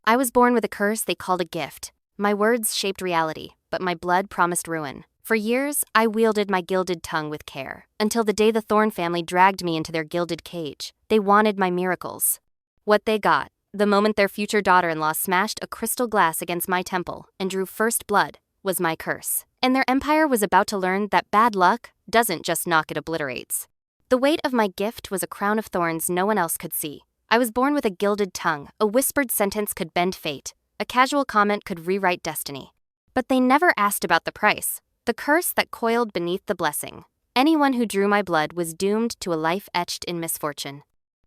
I was born with a curse they called a gift. My words shaped reality, but my blood promised ruin. For years, I wielded my gilded tongue with care, until the day the Thorn family dragged me into their gilded cage. They wanted my miracles. What they got, the moment their future daughter-in-law smashed a crystal glass against my temple and drew first blood, was my curse. And their empire was about to learn that bad luck doesn't just knock, it obliterates. The weight of my gift was a crown of thorns no one else could see. I was born with a gilded tongue. A whispered sentence could bend fate. A casual comment could rewrite destiny. But they never asked about the price, the curse that coiled beneath the blessing. Anyone who drew my blood was doomed to a life etched in misfortune.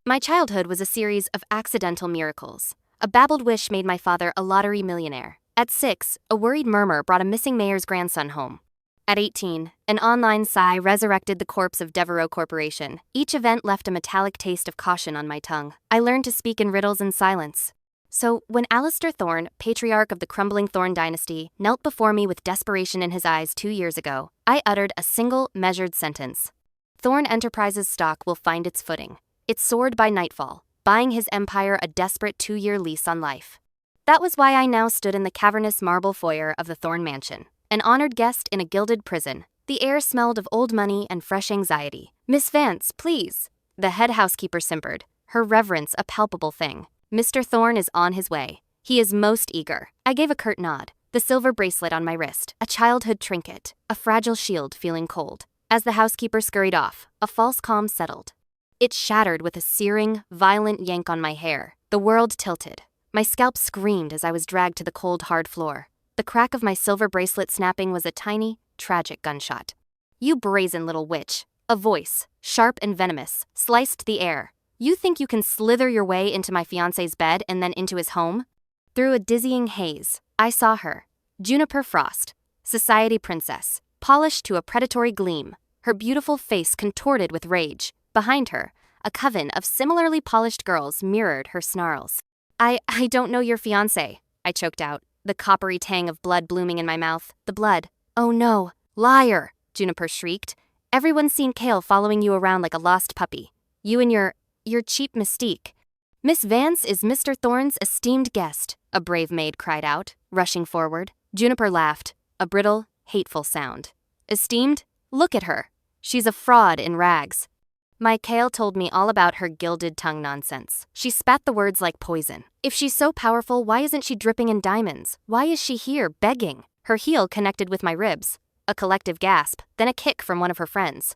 My childhood was a series of accidental miracles. A babbled wish made my father a lottery millionaire. At 6, a worried murmur brought a missing mayor's grandson home. At 18, an online sigh resurrected the corpse of Devereaux Corporation. Each event left a metallic taste of caution on my tongue. I learned to speak in riddles and silence. So, when Alistair Thorne, patriarch of the crumbling Thorne dynasty, knelt before me with desperation in his eyes 2 years ago, I uttered a single, measured sentence. Thorne Enterprises stock will find its footing. It soared by nightfall, buying his empire a desperate 2-year lease on life. That was why I now stood in the cavernous marble foyer of the Thorne mansion, an honored guest in a gilded prison. The air smelled of old money and fresh anxiety. "Miss Vance, please." The head housekeeper simpered, her reverence a palpable thing. "Mr. Thorne is on his way. He is most eager." I gave a curt nod, the silver bracelet on my wrist, a childhood trinket, a fragile shield feeling cold. As the housekeeper scurried off, a false calm settled. It shattered with a searing, violent yank on my hair. The world tilted. My scalp screamed as I was dragged to the cold, hard floor. The crack of my silver bracelet snapping was a tiny, tragic gunshot. "You brazen little witch." A voice, sharp and venomous, sliced the air. "You think you can slither your way into my fiancé's bed and then into his home?" Through a dizzying haze, I saw her. Juniper Frost, society princess, polished to a predatory gleam, her beautiful face contorted with rage. Behind her, a coven of similarly polished girls mirrored her snarls. I don't know your fiancé," I choked out, the coppery tang of blood blooming in my mouth. The blood. "Oh no, liar," Juniper shrieked. "Everyone's seen Kale following you around like a lost puppy. You and your cheap mystique." "Miss Vance is Mr. Thorne's esteemed guest," a brave maid cried out, rushing forward. Juniper laughed, a brittle, hateful sound. "Esteemed? Look at her. She's a fraud in rags." My Kale told me all about her gilded tongue nonsense. She spat the words like poison. If she's so powerful, why isn't she dripping in diamonds? Why is she here begging? Her heel connected with my ribs. A collective gasp, then a kick from one of her friends.